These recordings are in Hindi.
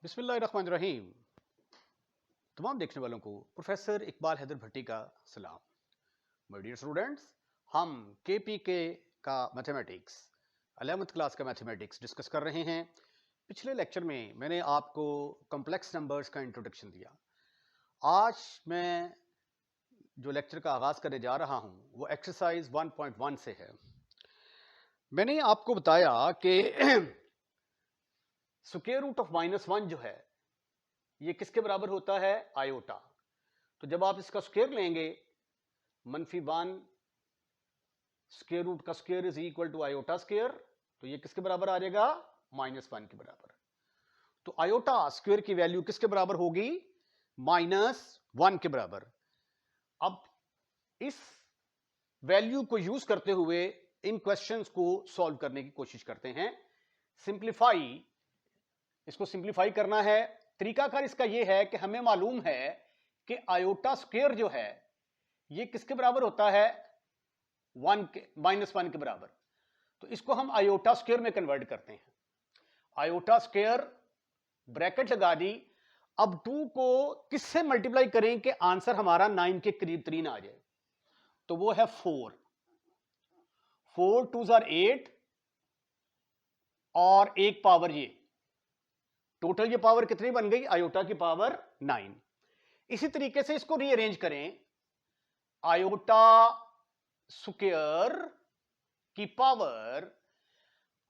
बिस्मिल्लाहिर्रहमानिर्रहीम। तमाम देखने वालों को प्रोफेसर इकबाल हैदर भट्टी का सलाम। माय डियर स्टूडेंट्स, हम केपीके का मैथमेटिक्स 11th क्लास का मैथमेटिक्स डिस्कस कर रहे हैं। पिछले लेक्चर में मैंने आपको कॉम्प्लेक्स नंबर्स का इंट्रोडक्शन दिया। आज मैं जो लेक्चर का आगाज करने जा रहा हूं वो एक्सरसाइज 1.1 से है। मैंने आपको बताया कि स्क्वायर रूट ऑफ -1 जो है ये किसके बराबर होता है? आयोटा। तो जब आप इसका स्क्वायर लेंगे -1 स्क्वायर रूट का square is equal to iota square, तो ये किसके बराबर आ जाएगा? -1 के बराबर। तो आयोटा स्क्वायर की वैल्यू किसके बराबर होगी? -1 के बराबर। अब इस वैल्यू को यूज करते हुए इन क्वेश्चंस को सॉल्व करने की कोशिश करते हैं। इसको सिंप्लीफाई करना है। तरीकाकार इसका यह है कि हमें मालूम है कि आयोटा स्क्वायर जो है ये किसके बराबर होता है? -1 के बराबर। तो इसको हम आयोटा स्क्वायर में कन्वर्ट करते हैं। आयोटा स्क्वायर ब्रैकेट लगा दी। अब 2 को किससे मल्टीप्लाई करें कि आंसर हमारा 9 के करीब तरीन आ जाए? तो वो है 4 2 आर 8 और एक पावर ये टोटल ये पावर कितनी बन गई? आयोटा की पावर 9। इसी तरीके से इसको रीअरेंज करें। आयोटा स्क्वायर की पावर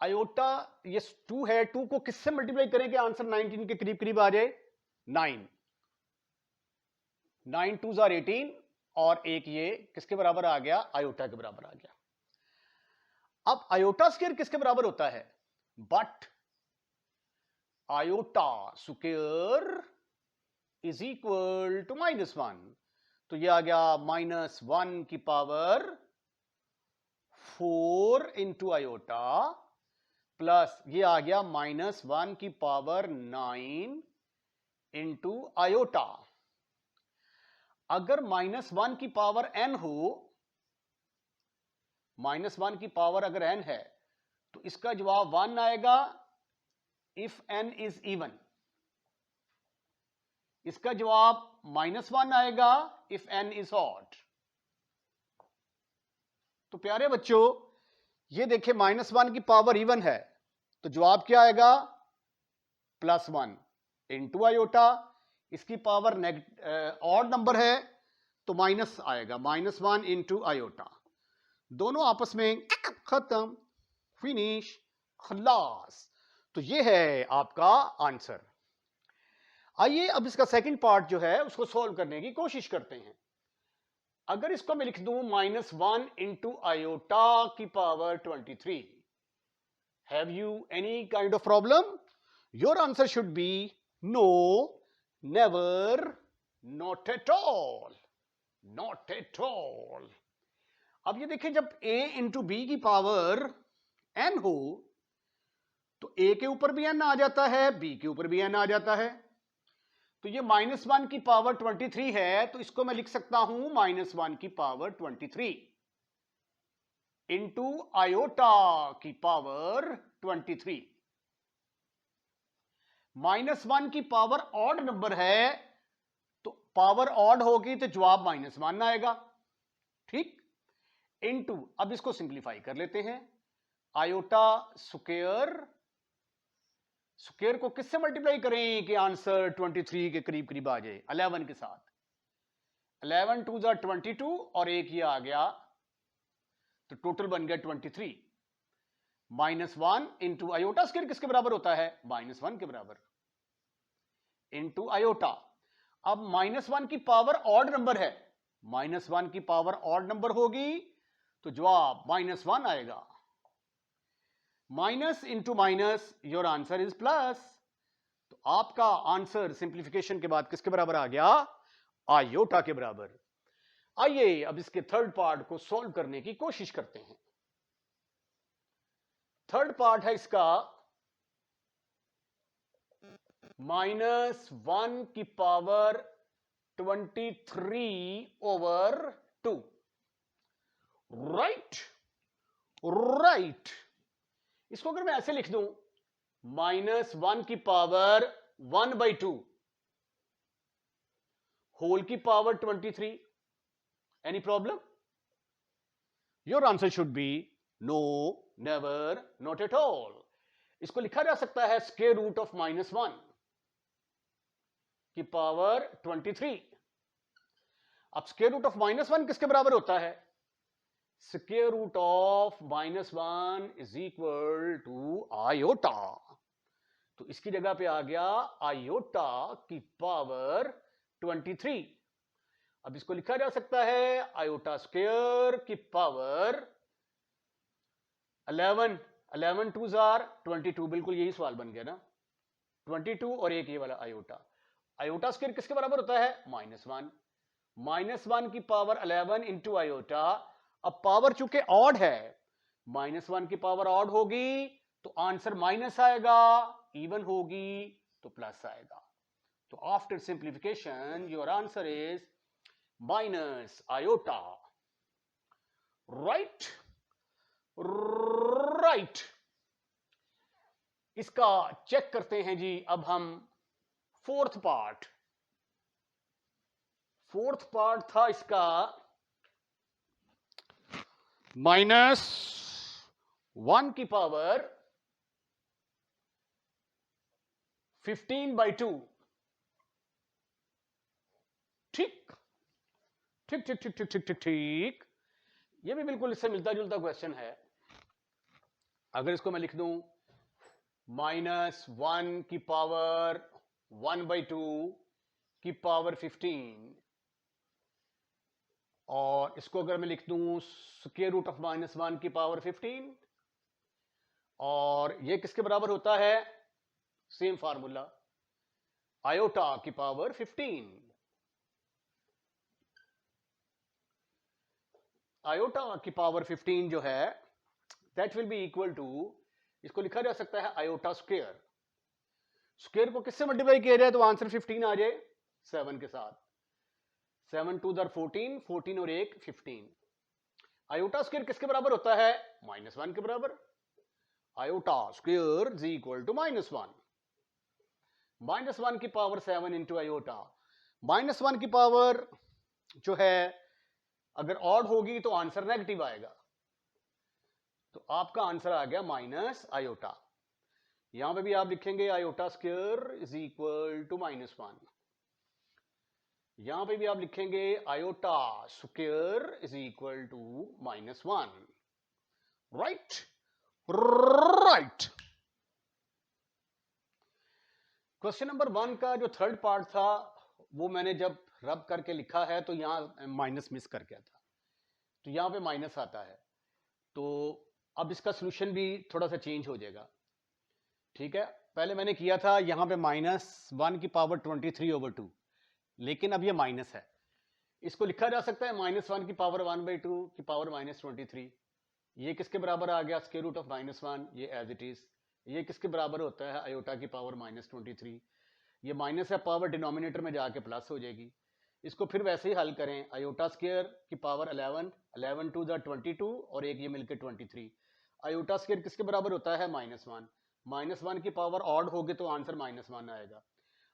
आयोटा ये 2 है, 2 को किससे मल्टीप्लाई करें कि आंसर 19 के करीब करीब आ जाए? 9 2 आर 18 और एक ये किसके बराबर आ गया? आयोटा के बराबर आ गया। अब आयोटा स्क्वायर किसके बराबर होता है? But iota square is equal to -1। तो ये आ गया -1 की पावर 4 इंटू आयोटा प्लस ये आ गया -1 की पावर 9 इंटू आयोटा। अगर -1 की पावर n हो, -1 की पावर अगर n है तो इसका जवाब 1 आएगा इफ n इज इवन। इसका जवाब -1 आएगा इफ n इज ऑड। तो प्यारे बच्चों ये देखिए -1 की पावर इवन है तो जवाब क्या आएगा? +1 इंटू आयोटा। इसकी पावर ऑड नंबर है तो माइनस आएगा, -1 इंटू आयोटा। दोनों आपस में खत्म, फिनिश, खलास। तो ये है आपका आंसर। आइए अब इसका सेकंड पार्ट जो है उसको सॉल्व करने की कोशिश करते हैं। अगर इसको मैं लिख दूं -1 इंटू आयोटा की power 23, have you any kind of problem? Your answer should be no, never, not at all, not at all. अब ये देखिए जब a इंटू बी की पावर n हो तो a के ऊपर भी n आ जाता है, b के ऊपर भी n आ जाता है। तो ये -1 की पावर 23 है तो इसको मैं लिख सकता हूं -1 की पावर 23 इंटू आयोटा की पावर 23। -1 की पावर ऑड नंबर है तो पावर ऑड होगी तो जवाब -1 आएगा। ठीक, इंटू अब इसको सिंप्लीफाई कर लेते हैं। आयोटा स्क्वायर, स्क्वायर को किससे मल्टीप्लाई करें कि आंसर 23 के करीब करीब आ जाए? 11 के साथ। 11 2 आर 22 और एक ये आ गया तो टोटल बन गया 23। -1 इंटू आयोटा स्क्वायर किसके बराबर होता है? -1 के बराबर इंटू आयोटा। अब -1 की पावर ऑड नंबर है, -1 की पावर ऑड नंबर होगी तो जवाब -1 आएगा। Minus into minus, your answer is plus. तो आपका आंसर सिंप्लीफिकेशन के बाद किसके बराबर आ गया? आयोटा के बराबर। आइए अब इसके थर्ड पार्ट को सॉल्व करने की कोशिश करते हैं। थर्ड पार्ट है इसका -1 की पावर 23/2। Right right. इसको अगर मैं ऐसे लिख दूं -1 की पावर 1/2 होल की power 23. Any problem? Your answer should be no, never, not at all. इसको लिखा जा सकता है स्क्वायर रूट ऑफ -1 की पावर 23. अब स्क्वायर रूट ऑफ -1 किसके बराबर होता है? Square root of -1 is equal to iota. तो इसकी जगह पे आ गया आयोटा की पावर 23. अब इसको लिखा जा सकता है आयोटा स्क्वायर की पावर 11. 11 2 जार 22. बिल्कुल यही सवाल बन गया ना. 22 और एक ये वाला आयोटा. आयोटा स्क्वायर किसके बराबर होता है? -1. -1 की पावर 11 इंटू आयोटा. अब पावर चूंकि ऑड है, -1 की पावर ऑड होगी तो आंसर माइनस आएगा, इवन होगी तो प्लस आएगा. तो after simplification your answer is minus iota. Right. Right. इसका चेक करते हैं जी. अब हम फोर्थ पार्ट था इसका -1 की पावर 15/2. ठीक ठीक ठीक ठीक ठीक ठीक ठीक ठीक. ये भी बिल्कुल इससे मिलता जुलता क्वेश्चन है. अगर इसको मैं लिख दूं -1 की पावर 1/2 की पावर 15, और इसको अगर मैं लिख दूं स्क्वायर रूट ऑफ -1 की पावर 15, और ये किसके बराबर होता है? सेम फार्मूला, आयोटा की पावर 15. आयोटा की पावर 15 जो है that will be equal to, इसको लिखा जा सकता है आयोटा स्क्वायर. स्क्वायर को किससे मल्टीप्लाई किया जाए तो आंसर 15 आ जाए? 7 के साथ. 7 2 जार 14, 14 और 1 15. आयोटा स्क्वायर किसके बराबर होता है? -1 के बराबर. Iota square is equal to -1. -1 की पावर 7 इंटू आयोटा. -1 की पावर जो है अगर ऑड होगी तो आंसर नेगेटिव आएगा. तो आपका आंसर आ गया माइनस आयोटा. यहां पे भी आप लिखेंगे iota square is equal to -1. यहां पे भी आप लिखेंगे iota square is equal to -1. Right. Right. Question number 1 का जो थर्ड पार्ट था वो मैंने जब रब करके लिखा है तो यहां माइनस मिस कर गया था, तो यहां पे माइनस आता है. तो अब इसका सॉल्यूशन भी थोड़ा सा चेंज हो जाएगा. ठीक है. पहले मैंने किया था यहां पे -1 की पावर 23/2, लेकिन अब ये माइनस है. इसको लिखा जा सकता है -1 की पावर 1/2 की पावर -23. ये किसके बराबर आ गया? Square root of -1. ये एज इट इज. ये किसके बराबर होता है? आयोटा की पावर -23. ये माइनस है, पावर डिनोमिनेटर में जाके प्लस हो जाएगी. इसको फिर वैसे ही हल करें. आयोटा स्क्वायर की पावर 11, 11 2 जार 22 और एक ये मिलकर 23. आयोटा स्क्वायर किसके बराबर होता है? -1. -1 की पावर ऑड होगी तो आंसर -1 आएगा.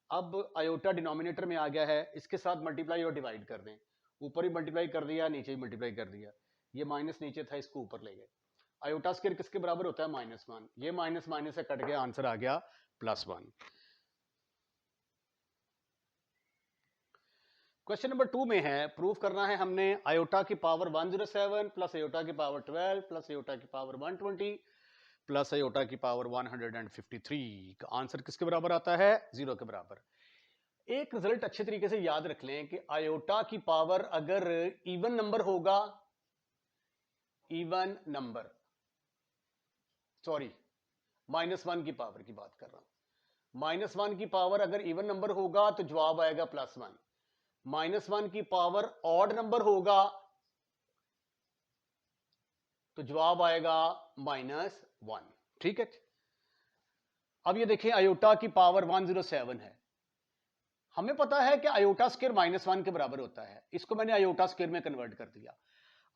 अब आयोटा डिनोमिनेटर में आ गया है, इसके साथ मल्टीप्लाई और डिवाइड कर दें. ऊपर ही मल्टीप्लाई कर दिया, नीचे ही मल्टीप्लाई कर दिया. ये माइनस नीचे था, इसको ऊपर ले गए. आयोटा स्क्वायर किसके बराबर होता है? -1. ये माइनस माइनस से कट गया, आंसर आ गया +1. क्वेश्चन नंबर 2 में है, प्रूफ करना है हमने आयोटा की पावर 107 प्लस आयोटा की पावर 12 प्लस आयोटा की पावर 120 प्लस आयोटा की पावर 153 का आंसर किसके बराबर आता है? 0 के बराबर. एक रिजल्ट अच्छे तरीके से याद रख लें कि आयोटा की पावर अगर इवन नंबर होगा, इवन नंबर, सॉरी -1 की पावर की बात कर रहा हूं. -1 की पावर अगर इवन नंबर होगा तो जवाब आएगा +1. -1 की पावर ऑड नंबर होगा तो जवाब आएगा -1. ठीक है. अब ये देखें आयोटा की पावर 107 है. हमें पता है कि आयोटा स्क्वायर -1 के बराबर होता है. इसको मैंने आयोटा स्क्वायर में कन्वर्ट कर दिया.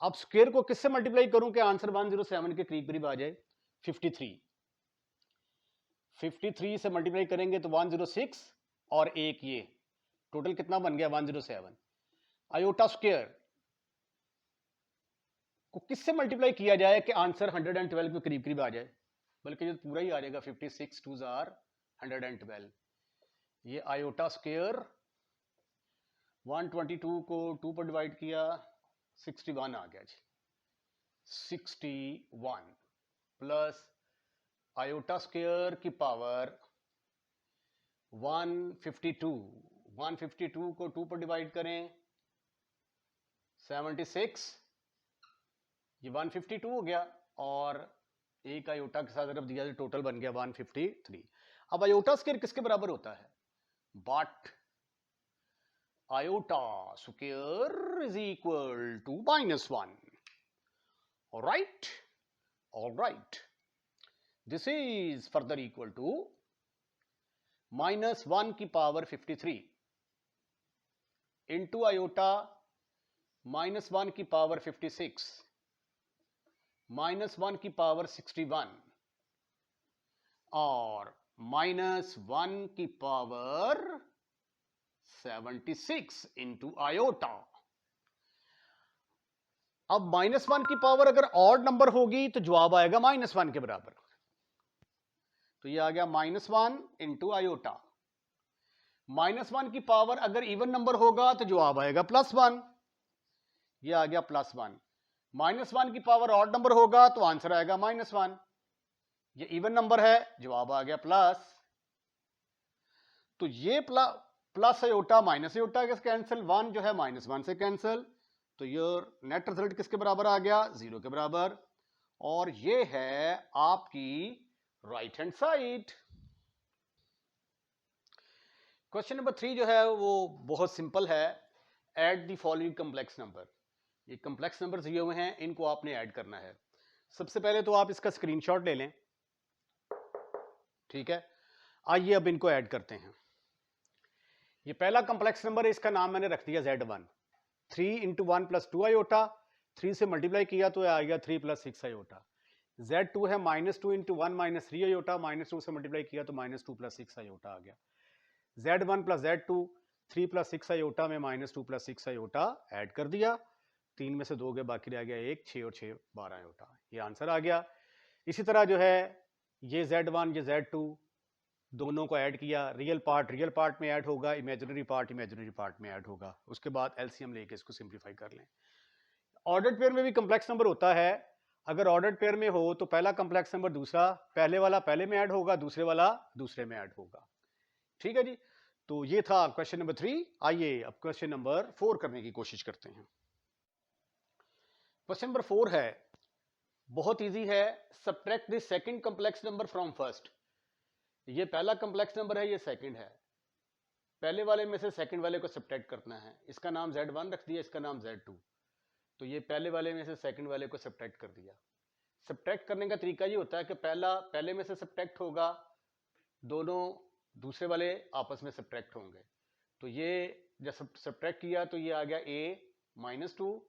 अब स्क्वायर को किससे मल्टीप्लाई करूं कि आंसर 107 के करीब करीब आ जाए? 53. 53 से मल्टीप्लाई करेंगे तो 106 और एक ये टोटल कितना बन गया 107। आयोटा स्क्वायर को किससे मल्टीप्लाई किया जाए कि आंसर 112 के करीब करीब आ जाए, बल्कि ये पूरा ही आ जाएगा 56 2 आर 112। ये आयोटा स्क्वायर 122 को 2 पर डिवाइड किया 61 आ गया जी। 61 प्लस आयोटा स्क्वायर की पावर 152 को 2 पर डिवाइड करें 76, ये 152 हो गया और एक आयोटा के साथ तरफ दिया तो टोटल बन गया 153। अब आयोटा स्क्वायर किसके बराबर होता है, but iota square is equal to -1। all right, this is further equal to -1 की पावर 53 इंटू आयोटा -1 की पावर 56 -1 की पावर 61 और -1 की पावर 76 इंटू आयोटा। अब -1 की पावर अगर ऑड नंबर होगी तो जवाब आएगा -1 के बराबर, तो ये आ गया -1 इंटू आयोटा। -1 की पावर अगर इवन नंबर होगा तो जवाब आएगा +1, ये आ गया +1। -1 की पावर ऑड नंबर होगा तो आंसर आएगा -1, ये इवन नंबर है, जवाब आ गया प्लस। तो ये प्लस आयोटा माइनस आयोटा के कैंसिल, 1 जो है -1 से कैंसिल, तो ये नेट रिजल्ट किसके बराबर आ गया 0 के बराबर। और ये है आपकी right hand side. Question number 3 जो है वो बहुत सिंपल है, add the following complex number. ये कॉम्प्लेक्स नंबर दिए हुए हैं, इनको आपने ऐड करना है। सबसे पहले तो आप इसका स्क्रीनशॉट ले लें, ठीक है। आइए अब इनको ऐड करते हैं। ये पहला कॉम्प्लेक्स नंबर है, इसका नाम मैंने रख दिया Z1। 3 × 1 + 2 आयोटा, 3 से मल्टीप्लाई किया तो आ गया 3 + 6 आयोटा। Z2 है -2 × 1 - 3 आयोटा, -2 से मल्टीप्लाई किया तो -2 + 6 आयोटा आ गया। Z1 + Z2 3 + 6 आयोटा में -2 + 6 आयोटा ऐड कर दिया, 3 में से 2 गए, बाकी रह गया 1, 6 और 6 12 आयोटा, ये आंसर आ गया। इसी तरह जो है ये Z1 ये Z2 दोनों को ऐड किया, रियल पार्ट में ऐड होगा, इमेजिनरी पार्ट में ऐड होगा, उसके बाद एलसीएम लेके इसको सिंप्लीफाई कर लें। ऑर्डर्ड पेयर में भी कॉम्प्लेक्स नंबर होता है, अगर ऑर्डर्ड पेयर में हो तो पहला कॉम्प्लेक्स नंबर दूसरा, पहले वाला पहले में ऐड होगा, दूसरे वाला दूसरे में ऐड होगा, ठीक है जी। तो ये था क्वेश्चन नंबर 3। आइए अब क्वेश्चन नंबर 4 करने की कोशिश करते हैं। क्वेश्चन नंबर 4 है, बहुत इजी है, subtract the second complex number from first. ये पहला कॉम्प्लेक्स नंबर है, ये सेकंड है, पहले वाले में से सेकंड वाले को सब्ट्रैक्ट करना है। इसका नाम Z1 रख दिया, इसका नाम Z2, तो ये पहले वाले में से सेकंड वाले को सब्ट्रैक्ट कर दिया। सब्ट्रैक्ट करने का तरीका ये होता है कि पहला पहले में से सब्ट्रैक्ट होगा, दोनों दूसरे वाले आपस में सब्ट्रैक्ट होंगे। तो ये जब सब्ट्रैक्ट किया तो ये आ गया A -2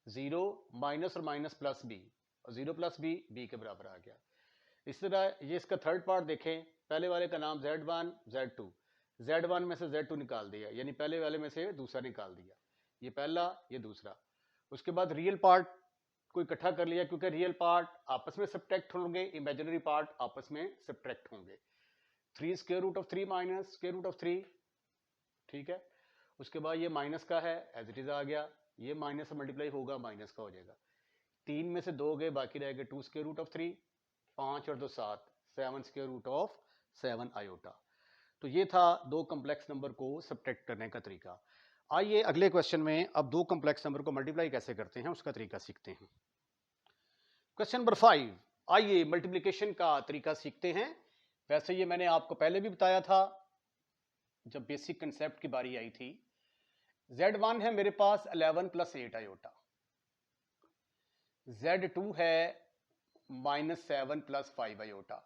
0 माइनस और माइनस प्लस B, और 0 + B के बराबर आ गया। इस तरह ये इसका थर्ड पार्ट देखें, पहले वाले का नाम Z1 Z2, Z1 में से Z2 निकाल दिया, यानी पहले वाले में से दूसरा निकाल दिया, ये पहला ये दूसरा। उसके बाद रियल पार्ट को इकट्ठा कर लिया, क्योंकि रियल पार्ट आपस में सब्ट्रैक्ट होंगे, इमेजिनरी पार्ट आपस में सब्ट्रैक्ट होंगे। 3 √3 माइनस √3, ठीक है। उसके बाद ये माइनस का है, एज इट इज आ गया, ये माइनस से मल्टीप्लाई होगा, माइनस का हो जाएगा। 3 में से 2 गए, बाकी रह गए 2 √3, 5 और 2 7, 7 √7 आयोटा। तो ये था दो कॉम्प्लेक्स नंबर को सब्ट्रैक्ट करने का तरीका। आइए अगले क्वेश्चन में अब दो कॉम्प्लेक्स नंबर को मल्टीप्लाई कैसे करते हैं उसका तरीका सीखते हैं। क्वेश्चन नंबर 5, आइए मल्टीप्लिकेशन का तरीका सीखते हैं। वैसे ये मैंने आपको पहले भी बताया था जब बेसिक कंसेप्ट की बारी आई थी। Z1 है मेरे पास 11 + 8 आयोटा, Z2 है -7 + 5 आयोटा।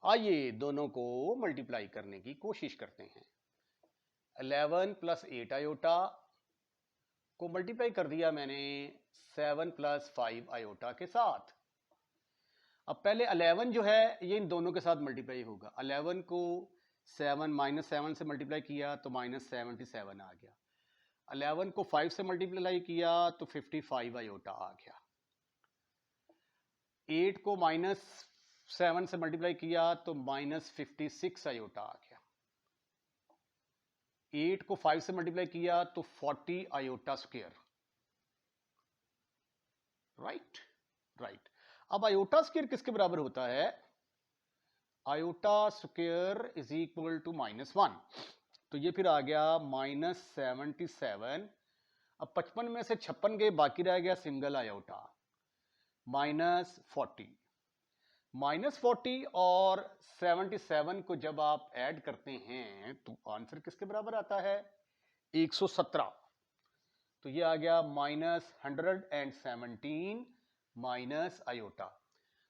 आइए दोनों को मल्टीप्लाई करने की कोशिश करते हैं। 11 + 8 आयोटा को मल्टीप्लाई कर दिया मैंने 7 + 5 आयोटा के साथ। अब पहले 11 जो है ये इन दोनों के साथ मल्टीप्लाई होगा। 11 को 7 -7 से मल्टीप्लाई किया तो -77 आ गया। 11 को 5 से मल्टीप्लाई किया तो 55 आयोटा आ गया। 8 को -7 से मल्टीप्लाई किया तो -56 आयोटा आ गया। 8 को 5 से मल्टीप्लाई किया तो 40 आयोटा स्क्वायर। राइट। अब आयोटा स्क्वायर किसके बराबर होता है? Iota square is equal to -1। तो ये फिर आ गया -77। अब 55 में से 56 गए, बाकी रह गया सिंगल आयोटा, -40। -40 और 77 को जब आप ऐड करते हैं तो आंसर किसके बराबर आता है? 117। तो ये आ गया -117 माइनस आयोटा।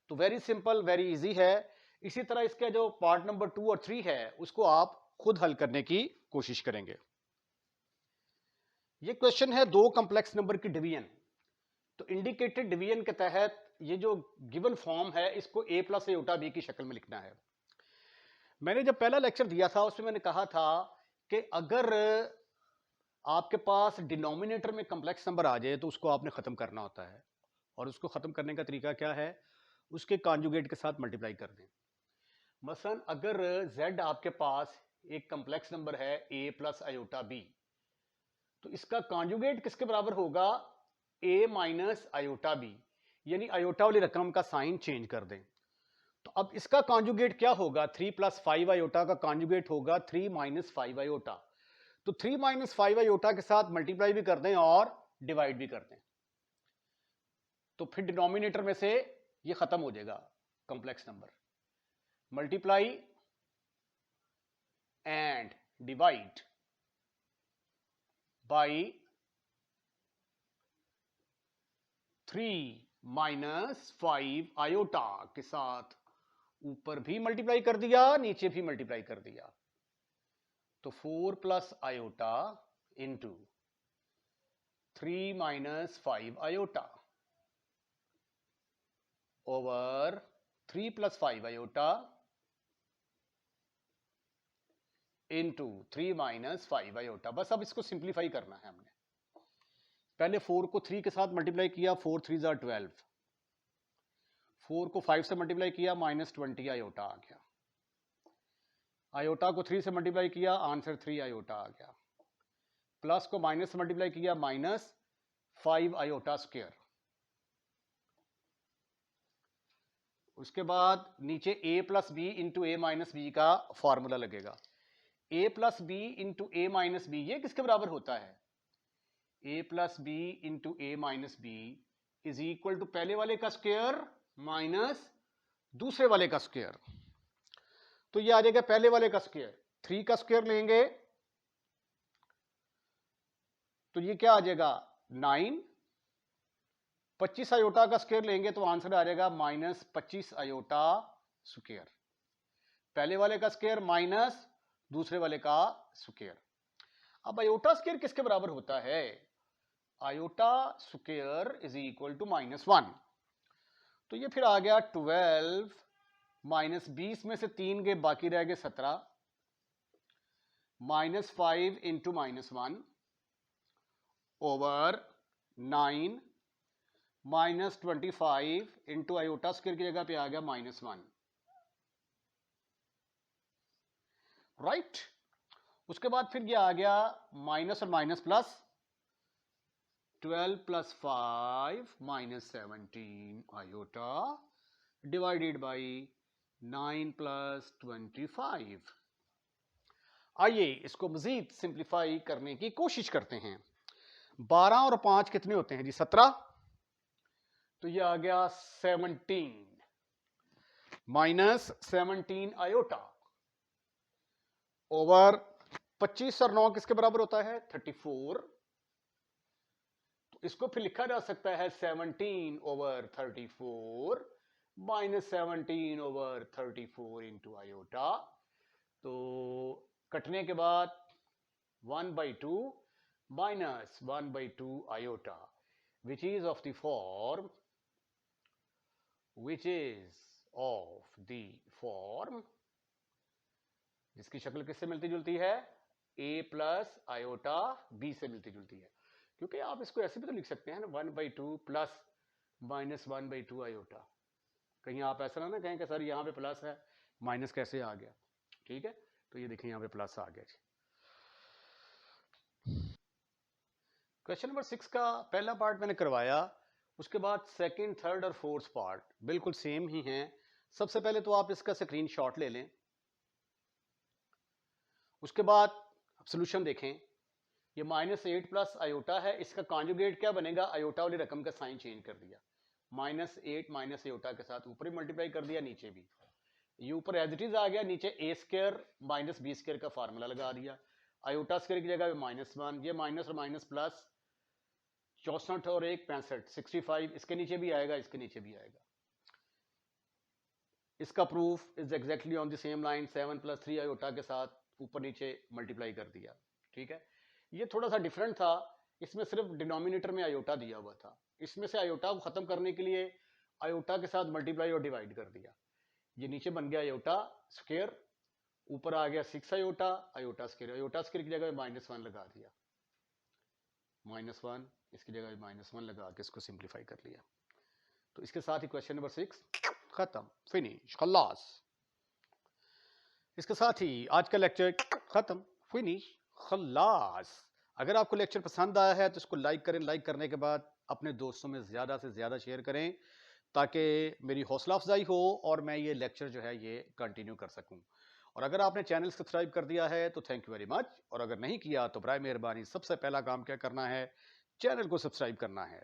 तो वेरी सिंपल, वेरी इजी है। इसी तरह इसका जो पार्ट नंबर 2 और 3 है उसको आप खुद हल करने की कोशिश करेंगे। ये क्वेश्चन है दो कॉम्प्लेक्स नंबर की डिवीजन। तो इंडिकेटेड डिवीजन के तहत ये जो गिवन फॉर्म है इसको a प्लस आयोटा b की शक्ल में लिखना है। मैंने जब पहला लेक्चर दिया था उसमें मैंने कहा था कि अगर आपके पास डिनोमिनेटर में कॉम्प्लेक्स नंबर आ जाए तो उसको आपने खत्म करना होता है, और उसको खत्म करने का तरीका क्या है? उसके कॉन्जुगेट के साथ मल्टीप्लाई कर दें। मसलन अगर z आपके पास एक कॉम्प्लेक्स नंबर है a प्लस आयोटा b, तो इसका कॉन्जुगेट किसके बराबर होगा? a माइनस आयोटा b, यानी आयोटा वाली रकम का साइन चेंज कर दें। तो अब इसका कॉन्जुगेट क्या होगा? 3 + 5 आयोटा का कॉन्जुगेट होगा 3 - 5 आयोटा। तो 3 - 5 आयोटा के साथ मल्टीप्लाई भी कर दें और डिवाइड भी कर दें, तो फिर डिनोमिनेटर में से ये खत्म हो जाएगा complex number. Multiply and divide by 3 - 5 iota के साथ ऊपर भी मल्टीप्लाई कर दिया, नीचे भी मल्टीप्लाई कर दिया। तो 4 + iota into 3 - 5 iota over 3 + 5 iota into 3 - 5 iota. बस अब इसको सिंप्लीफाई करना है हमने। पहले 4 को 3 के साथ मल्टीप्लाई किया, 4 3 = 12। 4 को 5 से मल्टीप्लाई किया, -20 आयोटा आ गया। आयोटा को 3 से मल्टीप्लाई किया, आंसर 3 आयोटा आ गया। प्लस को माइनस से मल्टीप्लाई किया, -5 आयोटा स्क्वायर। उसके बाद नीचे a + b into a - b का फॉर्मूला लगेगा। a + b into a - b ये किसके बराबर होता है? a + b into a - b is equal to पहले वाले का स्क्वायर माइनस दूसरे वाले का स्क्वायर। तो ये आ जाएगा पहले वाले का स्क्वायर, 3 का स्क्वायर लेंगे तो ये क्या आ जाएगा? 9। 25 आयोटा का स्क्वायर लेंगे तो आंसर आ जाएगा -25 आयोटा स्क्वायर। पहले वाले का स्क्वायर माइनस दूसरे वाले का स्क्वायर। अब आयोटा स्क्वायर किसके बराबर होता है? Iota square is equal to -1। तो ये फिर आ गया 12 -20 में से 3 के बाकी रह गए 17, -5 into -1 over 9 -25 into iota square की जगह पे आ गया -1। राइट। उसके बाद फिर ये आ गया माइनस और minus plus, 12 + 5 -17 iota divided by 9 + 25। आइए इसको मजीद सिंप्लीफाई करने की कोशिश करते हैं। 12 और 5 कितने होते हैं जी? 17। तो ये आ गया 17 -17 आयोटा ओवर 25 और 9 किसके बराबर होता है? 34। तो इसको फिर लिखा जा सकता है 17 ओवर 34 -17 ओवर 34 इंटू आयोटा। तो कटने के बाद 1/2 -1/2 iota, which is of the form which is of the form, जिसकी शक्ल किससे मिलती जुलती है, a प्लस आयोटा b से मिलती जुलती है। क्योंकि आप इसको ऐसे भी तो लिख सकते हैं ना, 1/2 प्लस माइनस 1/2 आयोटा। कहीं आप ऐसा ना कहें कि सर यहाँ पे प्लस है माइनस कैसे आ गया। ठीक है, तो ये देखिए यहाँ पे प्लस आ गया जी। क्वेश्चन नंबर 6 का पहला पार्ट मैंने करवाया, उसके बाद सेकंड, थर्ड और फोर्थ पार्ट बिल्कुल सेम ही हैं। सबसे पहले तो आप इसका स्क्रीनशॉट ले लें, उसके बाद सॉल्यूशन देखें। ये -8 प्लस आयोटा है, इसका कॉन्जुगेट क्या बनेगा, आयोटा वाली रकम का साइन चेंज कर दिया, -8 माइनस आयोटा के साथ ऊपर ही मल्टीप्लाई कर दिया, नीचे भी ये ऊपर एज इट इज आ गया, नीचे a square minus B square का फार्मूला लगा दिया, आयोटा स्क्वायर की जगह -1, ये माइनस और माइनस प्लस 64 और 1 65, 65 इसके नीचे भी आएगा, इसके नीचे भी आएगा। इसका proof is exactly on the same line, 7 + 3 iota के साथ ऊपर नीचे मल्टीप्लाई कर दिया। ठीक है, ये थोड़ा सा डिफरेंट था, इसमें सिर्फ डिनोमिनेटर में आयोटा दिया हुआ था, इसमें से आयोटा को खत्म करने के लिए आयोटा के साथ मल्टीप्लाई और डिवाइड कर दिया। ये नीचे बन गया आयोटा स्क्वायर, ऊपर आ गया 6 आयोटा, आयोटा स्क्वायर की जगह -1 लगा दिया, -1 इसकी जगह -1 लगा के इसको सिंप्लीफाई कर लिया। तो इसके साथ ही क्वेश्चन नंबर 6 खत्म, फिनिश, खल्लास। इसके साथ ही आज का लेक्चर खत्म, फिनिश, खल्लास। अगर आपको लेक्चर पसंद आया है तो इसको लाइक करें, लाइक करने के बाद अपने दोस्तों में ज़्यादा से ज़्यादा शेयर करें ताकि मेरी हौसला अफजाई हो और मैं ये लेक्चर जो है ये कंटिन्यू कर सकूं। और अगर आपने चैनल सब्सक्राइब कर दिया है तो थैंक यू वेरी मच, और अगर नहीं किया तो बराए मेहरबानी सबसे पहला काम क्या करना है, चैनल को सब्सक्राइब करना है।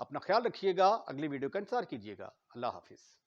अपना ख्याल रखिएगा, अगली वीडियो का इंतजार कीजिएगा। अल्लाह हाफिज़।